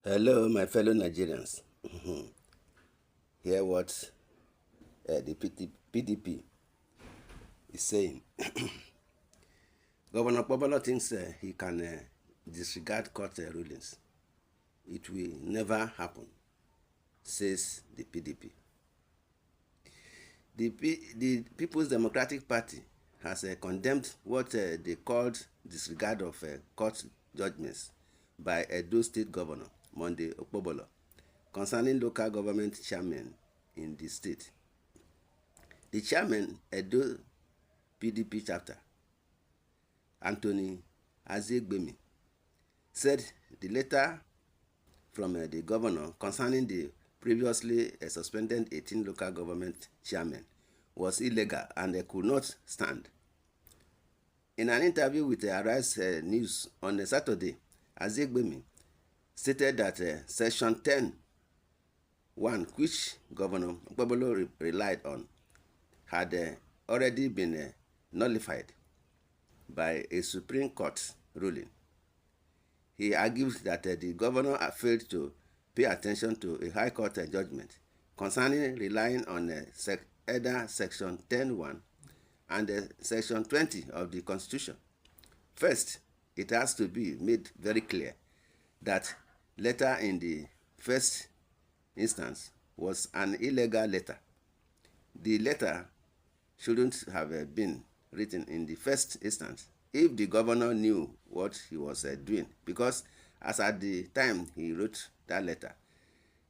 Hello, my fellow Nigerians. Hear what the PDP is saying. Governor Okppohbolo thinks he can disregard court rulings. It will never happen, says the PDP. The People's Democratic Party has condemned what they called disregard of court judgments by Edo State Governor Monday Okppohbolo concerning local government chairmen in the state. The chairman, Edo PDP chapter, Anthony Azegbemi, said the letter from the governor concerning the previously suspended 18 local government chairmen was illegal and could not stand. In an interview with Arise News on Saturday, Azegbemi stated that Section 10(1), which Governor Okppohbolo relied on, had already been nullified by a Supreme Court ruling. He argued that the governor failed to pay attention to a High Court judgment concerning relying on either Section 10(1) and Section 20 of the Constitution. First, it has to be made very clear that letter in the first instance was an illegal letter. The letter shouldn't have been written in the first instance if the governor knew what he was doing, because as at the time he wrote that letter,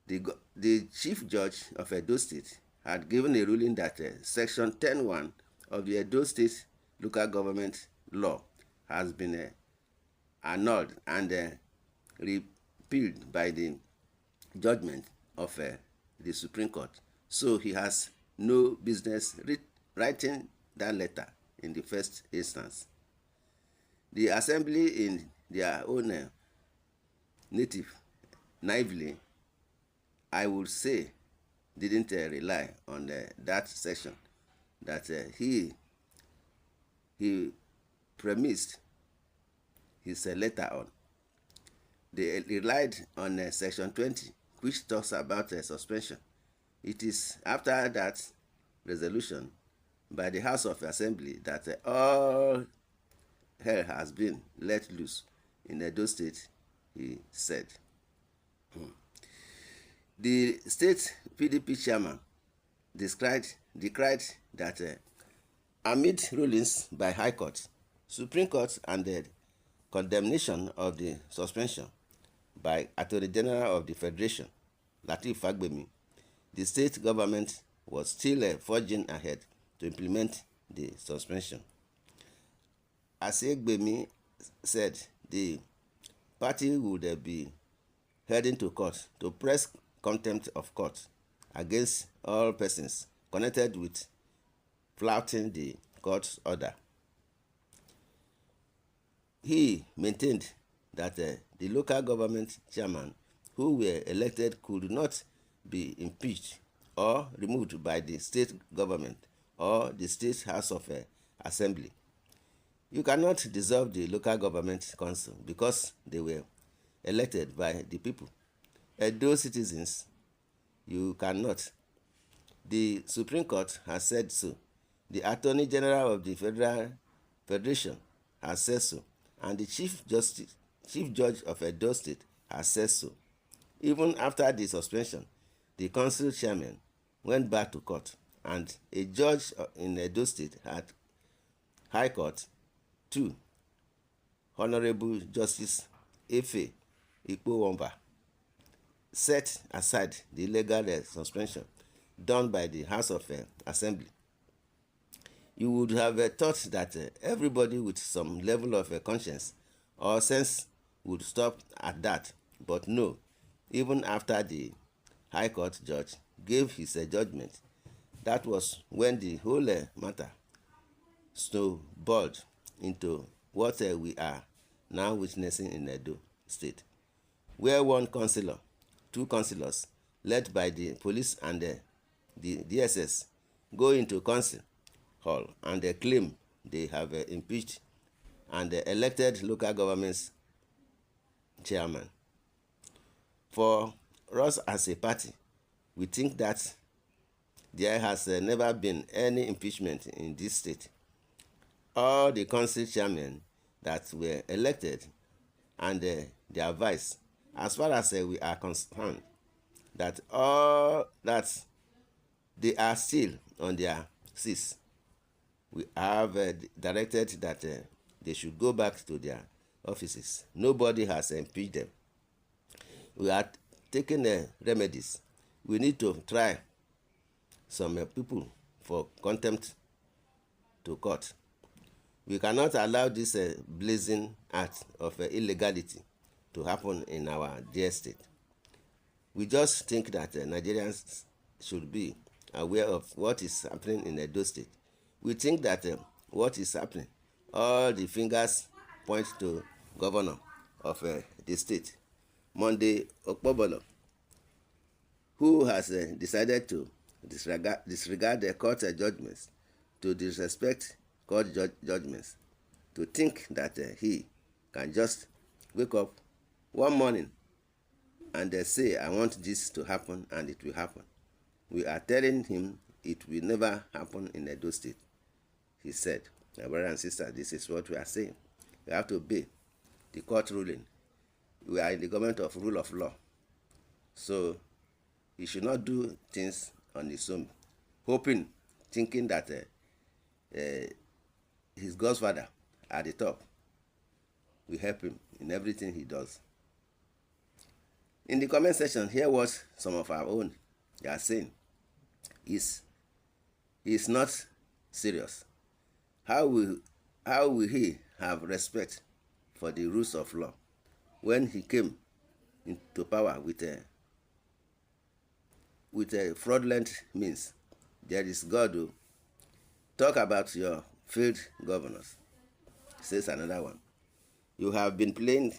the chief judge of Edo State had given a ruling that Section 10(1) of the Edo State local government law has been annulled and repealed by the judgment of the Supreme Court. So he has no business writing that letter in the first instance. The assembly, in their own naively, I would say, didn't rely on that section that he premised his letter on. They relied on Section 20, which talks about suspension. It is after that resolution by the House of Assembly that all hell has been let loose in Edo State, he said. The state PDP chairman decried that amid rulings by High Court, Supreme Court, and the condemnation of the suspension by Attorney General of the Federation, Lateef Fagbemi, the state government was still forging ahead to implement the suspension. As Azegbemi said, the party would be heading to court to press contempt of court against all persons connected with flouting the court's order. He maintained that the local government chairman who were elected could not be impeached or removed by the state government or the state House of Assembly. You cannot dissolve the local government council because they were elected by the people. Those citizens, you cannot. The Supreme Court has said so. The Attorney General of the Federation has said so. And the Chief Judge of Edo State has said so. Even after the suspension, the council chairman went back to court, and a judge in Edo State at High Court, too, Honorable Justice Efe Ikpowomba, set aside the illegal suspension done by the House of Assembly. You would have thought that everybody with some level of conscience or sense would stop at that, but no. Even after the High Court judge gave his judgment, that was when the whole matter snowballed into what we are now witnessing in Edo State, where one councillor, two councillors, led by the police and the DSS, go into council hall and claim they have impeached and elected local government's chairman. For us as a party, we think that there has never been any impeachment in this state. All the council chairmen that were elected and their vice, as far as we are concerned, that all that they are still on their seats. We have directed that they should go back to their offices. Nobody has impeached them. We are taking remedies. We need to try some people for contempt to court. We cannot allow this blazing act of illegality to happen in our dear state. We just think that Nigerians should be aware of what is happening in Edo State. We think that what is happening, all the fingers point to governor of the state, Monday Okppohbolo, who has decided to disregard the court judgments, to disrespect court judgments, to think that he can just wake up one morning and say, I want this to happen, and it will happen. We are telling him it will never happen in Edo State. He said, my brothers and sisters, this is what we are saying. We have to obey the court ruling. We are in the government of rule of law. So he should not do things on his own, thinking that his godfather at the top will help him in everything he does. In the comment section, hear what some of our own they are saying. Is not serious. How will he have respect for the rules of law when he came into power with a fraudulent means? There is God who talk about your failed governors, says another one. You have been playing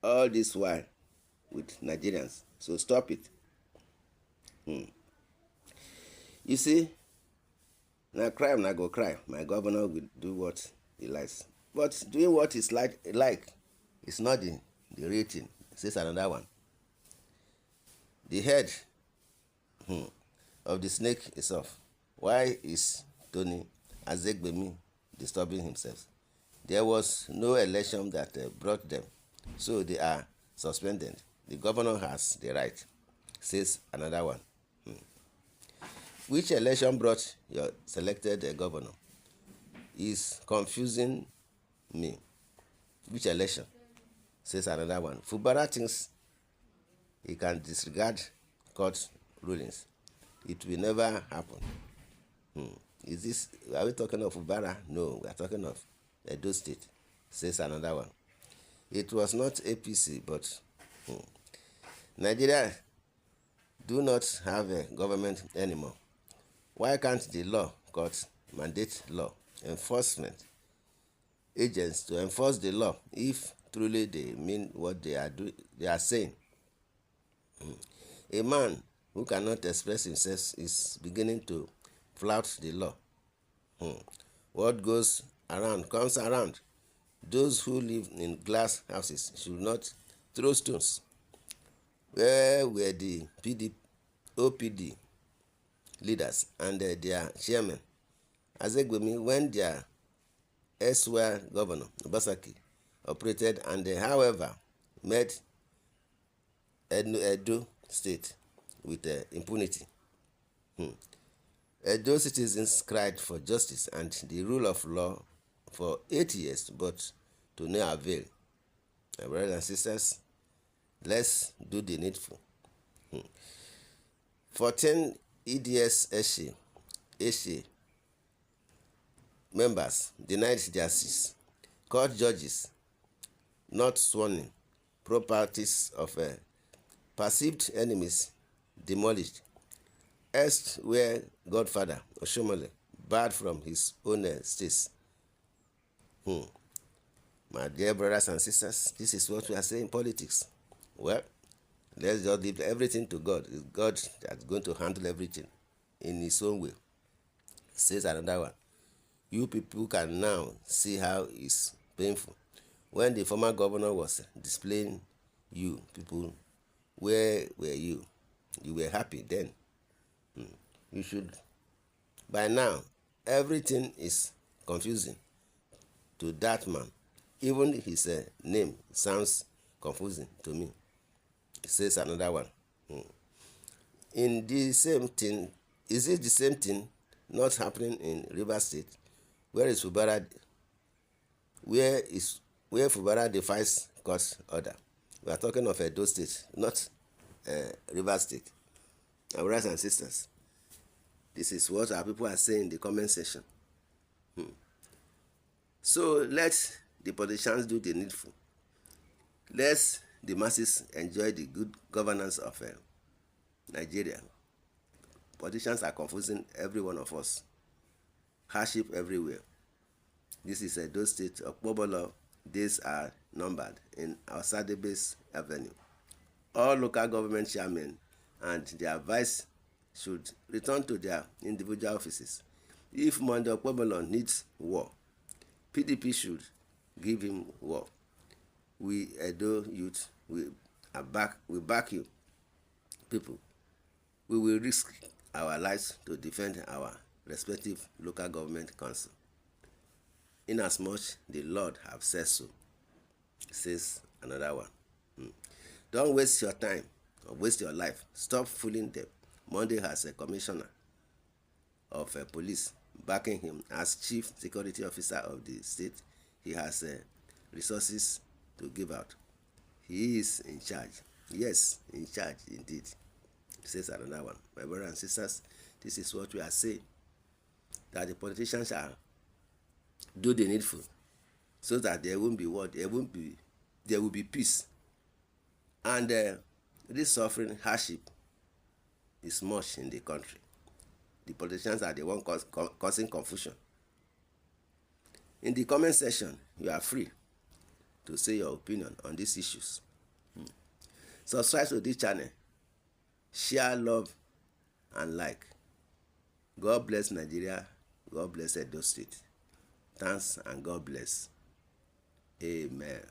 all this while with Nigerians, so stop it. You see, now crime now go cry. My governor will do what he likes. But doing what is like is not the rating, says another one. The head of the snake is off. Why is Tony Azegbemi disturbing himself? There was no election that brought them, so they are suspended. The governor has the right, says another one. Which election brought your selected governor? Is confusing me. Which election? Says another one. Fubara thinks he can disregard court rulings. It will never happen. Are we talking of Fubara? No, we are talking of Edo State, says another one. It was not APC, but Nigeria do not have a government anymore. Why can't the law court mandate law enforcement agents to enforce the law if truly they mean what they are saying? A man who cannot express himself is beginning to flout the law. What goes around comes around. Those who live in glass houses should not throw stones. Where were the OPD leaders and their chairmen, Azegbemi, when their erstwhile governor, Obasaki, operated and however made Edo State with impunity? Edo citizens cried for justice and the rule of law for 8 years, but to no avail. My brothers and sisters, let's do the needful. 14 EDS Eshe members denied justice. Court judges not sworn in. Properties of perceived enemies demolished. Est where Godfather Oshomole barred from his own states. My dear brothers and sisters, this is what we are saying in politics. Well, let's just leave everything to God. It's God that's going to handle everything in his own way, says another one. You people can now see how it's painful. When the former governor was displaying You people, where were you? You were happy then. You should, by now, everything is confusing to that man. Even his name sounds confusing to me. Says another one. In the same thing, is it the same thing not happening in Rivers State? Where is Fubara? Where is where Fubara defies court order? We are talking of Edo State, not Rivers State. Our brothers and sisters, this is what our people are saying in the comment section. So let the politicians do the needful. Let the masses enjoy the good governance of Nigeria. Politicians are confusing every one of us. Hardship everywhere. This is Edo State. Okppohbolo days are numbered in Osadebes Avenue. All local government chairmen and their vice should return to their individual offices. If Monday Okppohbolo needs war, PDP should give him war. We Edo youth, we back you people. We will risk our lives to defend our respective local government council. Inasmuch the Lord have said so, says another one. Don't waste your time or waste your life. Stop fooling them. Monday has a commissioner of police backing him as chief security officer of the state. He has resources to give out. He is in charge. Yes, in charge indeed, says another one. My brothers and sisters, this is what we are saying, that the politicians shall do the needful so that there won't be what? There will be peace. And this suffering hardship is much in the country. The politicians are the one causing confusion. In the comment section, you are free to say your opinion on these issues. Subscribe to this channel, share, love, and like. God bless Nigeria. God bless Edo State. Thanks and God bless. Amen.